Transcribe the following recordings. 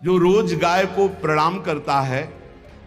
जो रोज गाय को प्रणाम करता है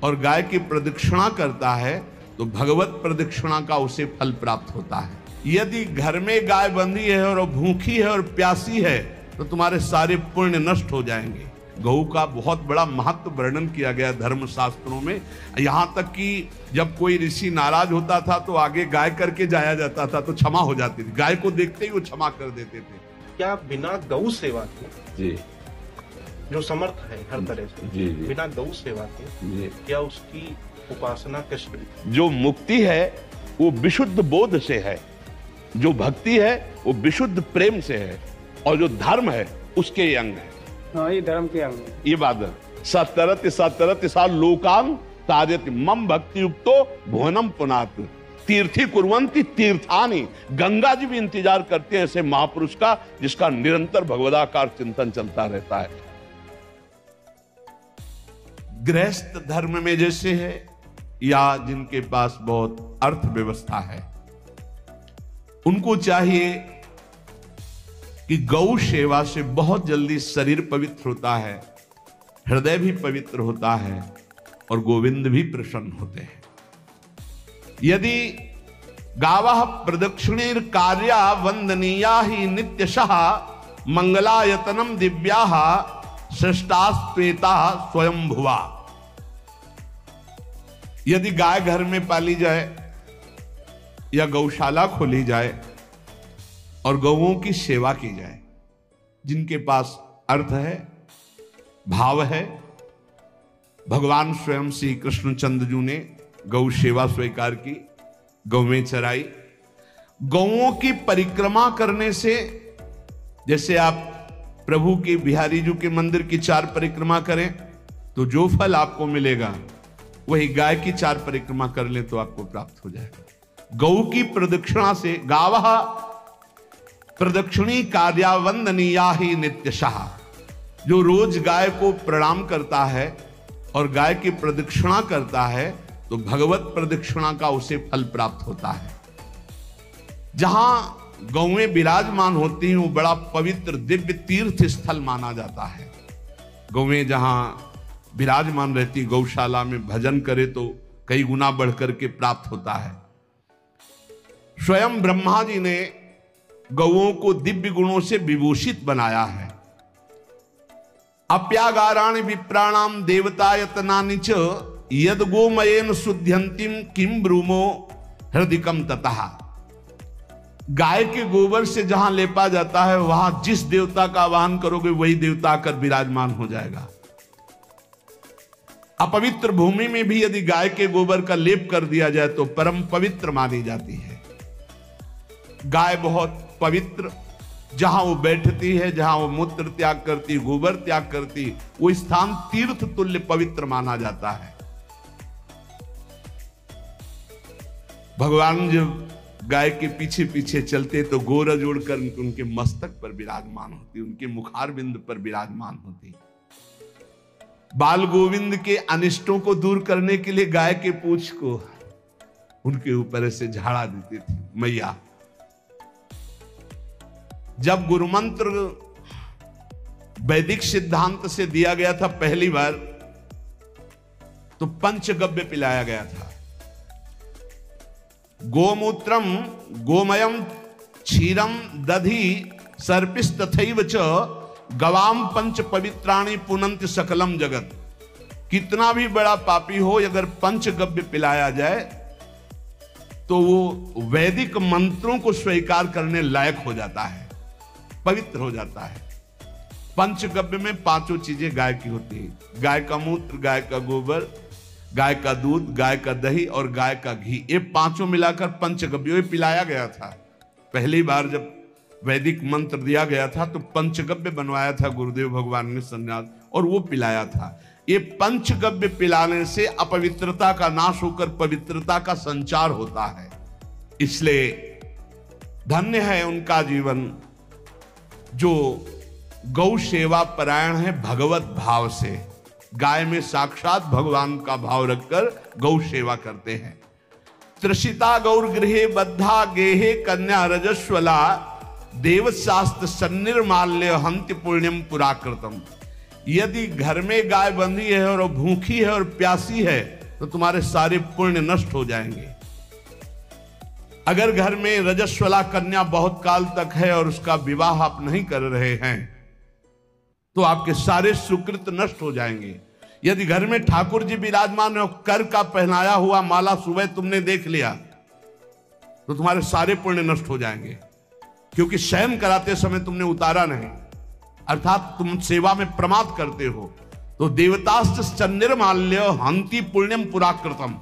और गाय की प्रदक्षिणा करता है तो भगवत प्रदक्षिणा का उसे फल प्राप्त होता है। यदि घर में गाय बंधी है और भूखी है और प्यासी है तो तुम्हारे सारे पुण्य नष्ट हो जाएंगे। गौ का बहुत बड़ा महत्व वर्णन किया गया धर्म शास्त्रों में। यहां तक कि जब कोई ऋषि नाराज होता था तो आगे गाय करके जाया जाता था तो क्षमा हो जाती थी। गाय को देखते ही वो क्षमा कर देते थे। क्या बिना गौ सेवा के जी जो समर्थ है हर तरह से जी जी बिना गौ सेवा के जी क्या उसकी उपासना कैसे? जो मुक्ति है वो विशुद्ध बोध से है, जो भक्ति है वो विशुद्ध प्रेम से है, और जो धर्म है उसके ये अंग है। हाँ, ये धर्म के अंग है। ये बात है। सतरति सा लोकान तारयति मम भक्ति युक्तो भुवनम पुनात तीर्थी कुर्वन्ति तीर्थानि। गंगा जी भी इंतजार करते हैं ऐसे महापुरुष का जिसका निरंतर भगवदाकार चिंतन चलता रहता है। गृहस्थ धर्म में जैसे है या जिनके पास बहुत अर्थव्यवस्था है, उनको चाहिए कि गौ सेवा से बहुत जल्दी शरीर पवित्र होता है, हृदय भी पवित्र होता है और गोविंद भी प्रसन्न होते हैं। यदि गावः प्रदक्षिणेर कार्या वंदनीया ही नित्यशः मंगलायतनम दिव्याः श्रेष्ठास्पेता स्वयं भुवा। यदि गाय घर में पाली जाए या गौशाला खोली जाए और गौओं की सेवा की जाए, जिनके पास अर्थ है, भाव है, भगवान स्वयं श्री कृष्ण चंद्र जी ने गौ सेवा स्वीकार की, गौवें चराई। गौओं की परिक्रमा करने से, जैसे आप प्रभु के बिहारी जी के मंदिर की 4 परिक्रमा करें तो जो फल आपको मिलेगा वही गाय की 4 परिक्रमा कर ले तो आपको प्राप्त हो जाएगा। गौ की प्रदक्षिणा से, गावः प्रदक्षिणी कार्या वंदनीया ही नित्यशः, जो रोज गाय को प्रणाम करता है और गाय की प्रदक्षिणा करता है तो भगवत प्रदक्षिणा का उसे फल प्राप्त होता है। जहां गौएं विराजमान होती हैं वो बड़ा पवित्र दिव्य तीर्थ स्थल माना जाता है। गौएं जहां विराजमान रहती, गौशाला में भजन करे तो कई गुना बढ़कर के प्राप्त होता है। स्वयं ब्रह्मा जी ने गौओं को दिव्य गुणों से विभूषित बनाया है। अप्यागाराणि विप्राणाम देवतायतनानि च यद गोमयेन शुद्ध्यंतिम किम ब्रूमो हृदिकम ततः। गाय के गोबर से जहां लेपा जाता है वहां जिस देवता का आवाहन करोगे वही देवता आकर विराजमान हो जाएगा। अपवित्र भूमि में भी यदि गाय के गोबर का लेप कर दिया जाए तो परम पवित्र मानी जाती है। गाय बहुत पवित्र, जहां वो बैठती है, जहां वो मूत्र त्याग करती, गोबर त्याग करती, वो स्थान तीर्थ तुल्य पवित्र माना जाता है। भगवान जब गाय के पीछे पीछे चलते तो गोरज उड़कर उनके मस्तक पर विराजमान होती, उनके मुखार बिंद पर विराजमान होती। बाल गोविंद के अनिष्टों को दूर करने के लिए गाय के पूंछ को उनके ऊपर से झाड़ा देती थी मैया। जब गुरुमंत्र वैदिक सिद्धांत से दिया गया था पहली बार तो पंचगव्य पिलाया गया था। गोमूत्रम गोमयम क्षीरम दधि सर्पिस्तथैव च गवाम पंच पवित्राणि पुनंत सकलम जगत। कितना भी बड़ा पापी हो, अगर पंचगव्य पिलाया जाए तो वो वैदिक मंत्रों को स्वीकार करने लायक हो जाता है, पवित्र हो जाता है। पंचगव्य में 5 चीजें गाय की होती है। गाय का मूत्र, गाय का गोबर, गाय का दूध, गाय का दही और गाय का घी, ये 5 मिलाकर पंचगव्य पिलाया गया था। पहली बार जब वैदिक मंत्र दिया गया था तो पंचगव्य बनवाया था गुरुदेव भगवान ने संन्यास, और वो पिलाया था। ये पंचगव्य पिलाने से अपवित्रता का नाश होकर पवित्रता का संचार होता है। इसलिए धन्य है उनका जीवन जो गौ सेवा परायण है, भगवत भाव से गाय में साक्षात भगवान का भाव रखकर गौ सेवा करते हैं। त्रिषिता गौर गृहे बद्धा गेहे कन्या रजस्वला देवशास्त्र सन्निर्माल्य हंति पुण्यम पुराकृतम। यदि घर में गाय बंधी है और भूखी है और प्यासी है तो तुम्हारे सारे पुण्य नष्ट हो जाएंगे। अगर घर में रजस्वला कन्या बहुत काल तक है और उसका विवाह आप नहीं कर रहे हैं तो आपके सारे सुकृत नष्ट हो जाएंगे। यदि घर में ठाकुर जी विराजमान है, कर का पहनाया हुआ माला सुबह तुमने देख लिया तो तुम्हारे सारे पुण्य नष्ट हो जाएंगे, क्योंकि शयन कराते समय तुमने उतारा नहीं, अर्थात तुम सेवा में प्रमाद करते हो। तो देवताश्च निर्माल्य हंति पुण्यम पुराकृतम।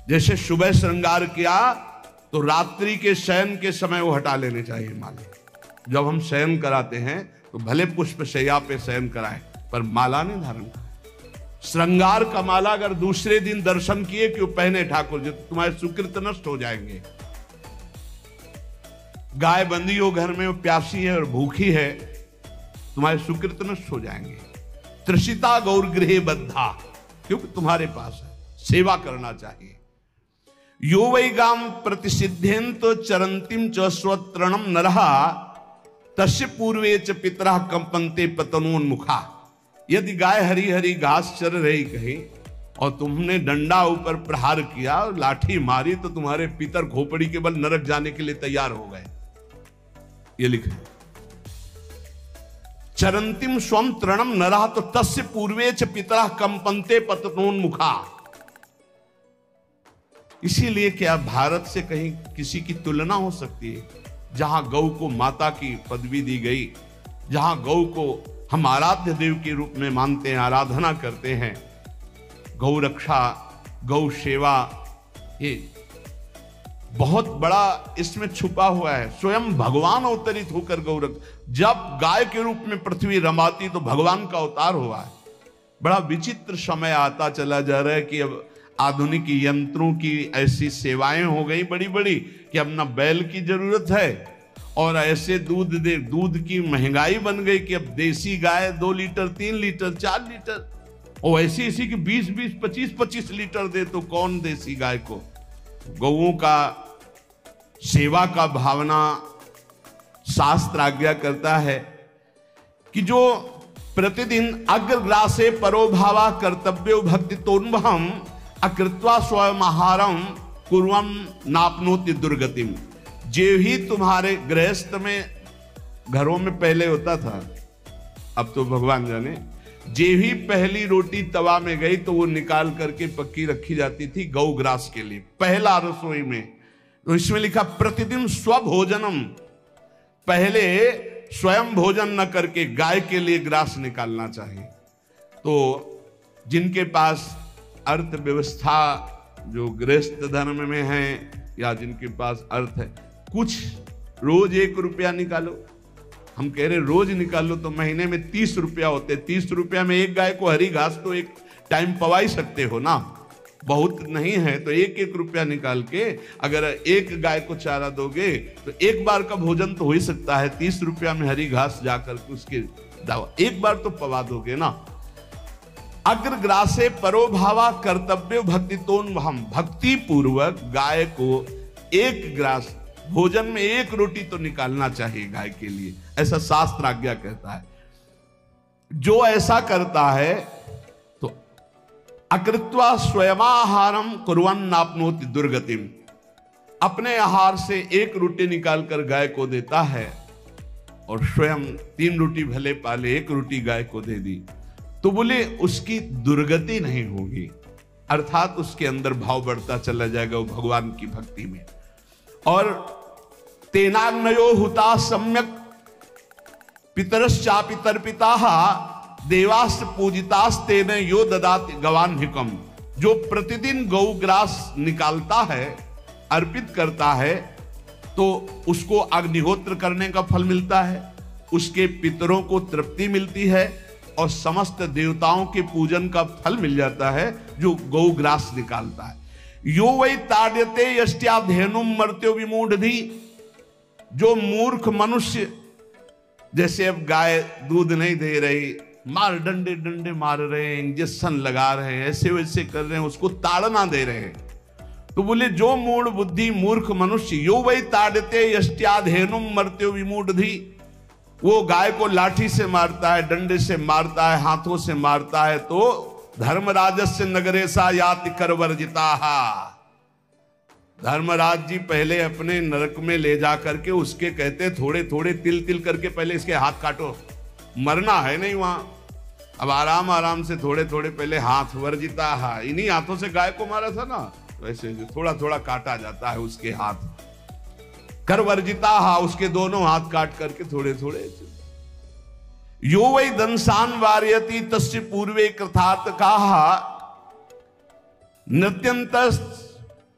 जैसे सुबह श्रृंगार किया तो रात्रि के शयन के समय वो हटा लेने चाहिए माला। जब हम शयन कराते हैं तो भले पुष्प शैया पे शयन कराएं पर माला नहीं धारण करें। श्रृंगार का माला अगर दूसरे दिन दर्शन किए क्यों पहने ठाकुर जी, तो तुम्हारे सुकृत नष्ट हो जाएंगे। गाय बंदी हो घर में, वो प्यासी है और भूखी है, तुम्हारे सुकृत नष्ट हो जाएंगे। त्रिषिता गौर गृहे बद्धा, क्योंकि तुम्हारे पास है, सेवा करना चाहिए। यो वै गाम प्रतिसिद्धेन तो चरंतिम च स्वतरणम नरहा तस्य पूर्वे च पितरा कंपन्ते पतनोन्मुखा। यदि गाय हरी हरी घास चर रही कहीं और तुमने डंडा ऊपर प्रहार किया और लाठी मारी तो तुम्हारे पितर खोपड़ी के बल नरक जाने के लिए तैयार हो गए। ये लिखे चरंतिम स्वम तृणम नरहा तो तस्य पूर्वे च पितरा कंपन्ते पतनोन्मुखा। इसीलिए क्या भारत से कहीं किसी की तुलना हो सकती है जहां गौ को माता की पदवी दी गई, जहां गौ को हम आराध्य देव के रूप में मानते हैं, आराधना करते हैं। गौ रक्षा, गौ सेवा, ये बहुत बड़ा इसमें छुपा हुआ है। स्वयं भगवान अवतरित होकर गौ जब गाय के रूप में पृथ्वी रमाती तो भगवान का अवतार हुआ है। बड़ा विचित्र समय आता चला जा रहा है कि अब आधुनिक यंत्रों की ऐसी सेवाएं हो गई बड़ी बड़ी कि अब ना बैल की जरूरत है और ऐसे दूध की महंगाई बन गई कि अब देसी गाय 2 लीटर 3 लीटर 4 लीटर और ऐसी ऐसी कि 20-20 25-25 लीटर दे तो कौन देसी गाय को। गौओं का सेवा का भावना शास्त्र आज्ञा करता है कि जो प्रतिदिन अग्रग्रासे परोभावा कर्तव्यो भक्ति तोन्वहम अकृत्वा स्वयं आहारम कुर्वम नापनोति दुर्गतिम। जे ही तुम्हारे गृहस्थ में घरों में पहले होता था, अब तो भगवान जाने, जे ही पहली रोटी तवा में गई तो वो निकाल करके पक्की रखी जाती थी गौग्रास के लिए, पहला रसोई में। तो इसमें लिखा प्रतिदिन स्वभोजनम, पहले स्वयं भोजन न करके गाय के लिए ग्रास निकालना चाहिए। तो जिनके पास अर्थव्यवस्था जो गृहस्थ धर्म में है या जिनके पास अर्थ है, कुछ रोज 1 रुपया निकालो। हम कह रहे रोज निकालो तो महीने में 30 रुपया होते, 30 रुपया में एक गाय को हरी घास तो एक टाइम पवा ही सकते हो ना, बहुत नहीं है तो 1-1 रुपया निकाल के अगर एक गाय को चारा दोगे तो एक बार का भोजन तो हो ही सकता है। 30 रुपया में हरी घास जाकर के उसके दावा एक बार तो पवा दोगे ना। अग्रग्रासे परोभावा कर्तव्य भक्ति तोन्वहम, भक्ति पूर्वक गाय को 1 ग्रास भोजन में 1 रोटी तो निकालना चाहिए गाय के लिए, ऐसा शास्त्र आज्ञा कहता है। जो ऐसा करता है तो अकृत्वा स्वयमाहारम कुर्वन् नाप्नोति दुर्गतिम, अपने आहार से 1 रोटी निकालकर गाय को देता है और स्वयं 3 रोटी भले पाले 1 रोटी गाय को दे दी तो बोले उसकी दुर्गति नहीं होगी, अर्थात उसके अंदर भाव बढ़ता चला जाएगा वो भगवान की भक्ति में। और तेनाग्नयो हुता सम्यक पितरश्चापि तर्पिताः देवास्त पूजितास्तेन यो ददाति गवान्हिकम। जो प्रतिदिन गौग्रास निकालता है, अर्पित करता है, तो उसको अग्निहोत्र करने का फल मिलता है, उसके पितरों को तृप्ति मिलती है और समस्त देवताओं के पूजन का फल मिल जाता है जो गौग्रास निकालता है। यो वै ताड्यते यष्ट्याधेनुम मर्त्यो विमूढ़धि, जो मूर्ख मनुष्य, जैसे अब गाय दूध नहीं दे रही, मार डंडे डंडे मार रहे हैं, इंजेक्शन लगा रहे हैं, ऐसे वैसे कर रहे हैं, उसको ताड़ना दे रहे हैं, तो बोले जो मूढ़ बुद्धि मूर्ख मनुष्य, यो वै ताड्यते यष्ट्याधेनुम मर्त्यो विमूढ़धि, वो गाय को लाठी से मारता है, डंडे से मारता है, हाथों से मारता है, तो धर्मराजस्य नगरेशा याति करवर्जिता। धर्मराज जी पहले अपने नरक में ले जा करके उसके कहते थोड़े थोड़े तिल तिल करके पहले इसके हाथ काटो, मरना है नहीं वहां, अब आराम आराम से थोड़े थोड़े पहले हाथ वर्जिता। इन्हीं हाथों से गाय को मारा था ना, वैसे थोड़ा थोड़ा काटा जाता है उसके हाथ, कर वर्जिता, उसके दोनों हाथ काट करके थोड़े थोड़े। यो वै दंसान वार्यति तस्य पूर्वे कृतार्थ काहा नृत्यंत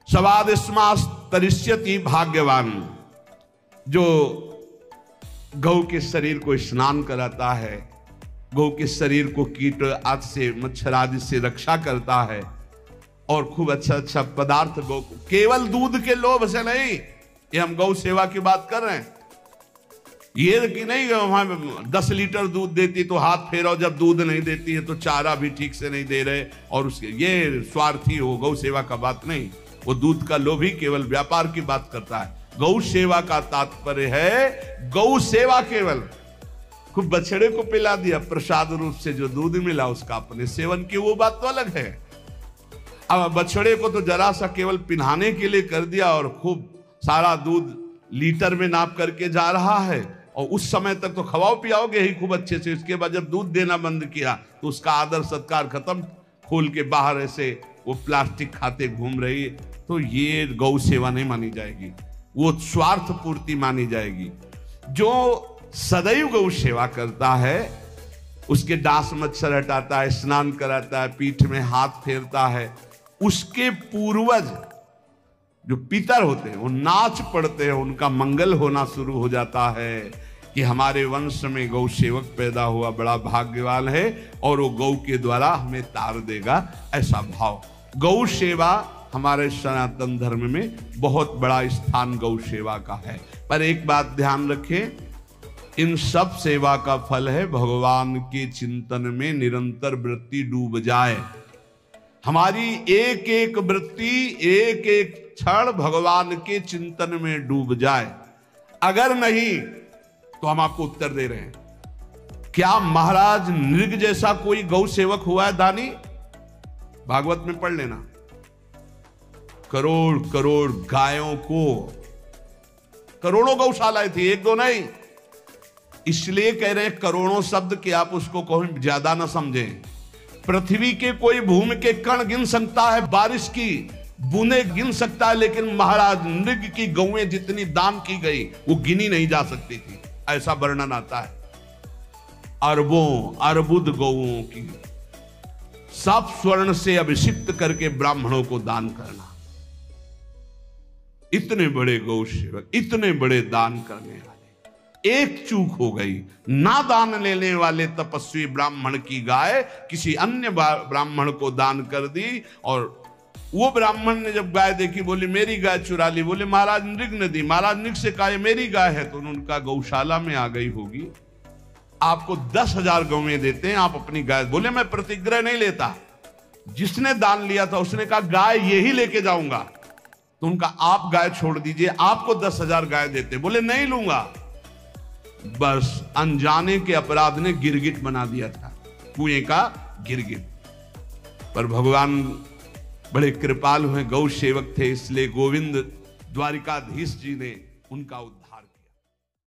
सवादिस्मास्तरिष्यति भाग्यवान। जो गौ के शरीर को स्नान कराता है, गौ के शरीर को कीट आदि से मच्छर आदि से रक्षा करता है, और खूब अच्छा अच्छा पदार्थ गौ को, केवल दूध के लोभ से नहीं, ये हम गौ सेवा की बात कर रहे हैं, ये कि नहीं वहां 10 लीटर दूध देती तो हाथ फेरो, जब दूध नहीं देती है तो चारा भी ठीक से नहीं दे रहे, और उसके ये स्वार्थी हो, गौ सेवा का बात नहीं, वो दूध का लोभी केवल व्यापार की बात करता है। गौ सेवा का तात्पर्य है गौ सेवा केवल, खूब बछड़े को पिला दिया प्रसाद रूप से, जो दूध मिला उसका अपने सेवन की, वो बात तो अलग है। अब बछड़े को तो जरा सा केवल पिन्हाने के लिए कर दिया, और खूब सारा दूध लीटर में नाप करके जा रहा है, और उस समय तक तो खवाओ पियाओगे ही खूब अच्छे से, उसके बाद जब दूध देना बंद किया तो उसका आदर सत्कार खत्म, खोल के बाहर ऐसे वो प्लास्टिक खाते घूम रही है, तो ये गौ सेवा नहीं मानी जाएगी, वो स्वार्थ पूर्ति मानी जाएगी। जो सदैव गौ सेवा करता है, उसके डांस मच्छर हटाता है, स्नान कराता है, पीठ में हाथ फेरता है, उसके पूर्वज जो पितर होते हैं वो नाच पड़ते हैं, उनका मंगल होना शुरू हो जाता है कि हमारे वंश में गौ सेवक पैदा हुआ, बड़ा भाग्यवान है, और वो गौ के द्वारा हमें तार देगा, ऐसा भाव। गौ सेवा हमारे सनातन धर्म में बहुत बड़ा स्थान गौ सेवा का है। पर एक बात ध्यान रखें, इन सब सेवा का फल है भगवान के चिंतन में निरंतर वृत्ति डूब जाए, हमारी एक एक वृत्ति एक एक क्षण भगवान के चिंतन में डूब जाए। अगर नहीं तो हम आपको उत्तर दे रहे हैं, क्या महाराज नृग जैसा कोई गौ सेवक हुआ है दानी? भागवत में पढ़ लेना, करोड़ करोड़ गायों को, करोड़ों गौशालाएं थी, एक दो नहीं, इसलिए कह रहे हैं करोड़ों शब्द कि आप उसको कहीं ज्यादा ना समझें। पृथ्वी के कोई भूमि के कण गिन सकता है, बारिश की बूंदे गिन सकता है, लेकिन महाराज नृग की गौएं जितनी दान की गई वो गिनी नहीं जा सकती थी, ऐसा वर्णन आता है। अरबों अरबुद गौओं की सब स्वर्ण से अभिषिक्त करके ब्राह्मणों को दान करना, इतने बड़े गौ सेवक, इतने बड़े दान करने वाले, एक चूक हो गई, ना दान लेने वाले तपस्वी ब्राह्मण की गाय किसी अन्य ब्राह्मण को दान कर दी, और वो ब्राह्मण ने जब गाय देखी बोली मेरी गाय चुरा ली, बोले महाराज नृग ने दी, महाराज नृग से कहा मेरी गाय है, तो उनका गौशाला में आ गई होगी, आपको 10,000 गौएं देते हैं, आप अपनी गाय, बोले मैं प्रतिग्रह नहीं लेता, जिसने दान लिया था उसने कहा गाय यही लेके जाऊंगा, तो उनका आप गाय छोड़ दीजिए, आपको 10,000 गाय देते, बोले नहीं लूंगा। बस अनजाने के अपराध ने गिरगिट बना दिया था, कुएं का गिरगिट। पर भगवान बड़े कृपालु हैं, गौ सेवक थे, इसलिए गोविंद द्वारिकाधीश जी ने उनका उद्धार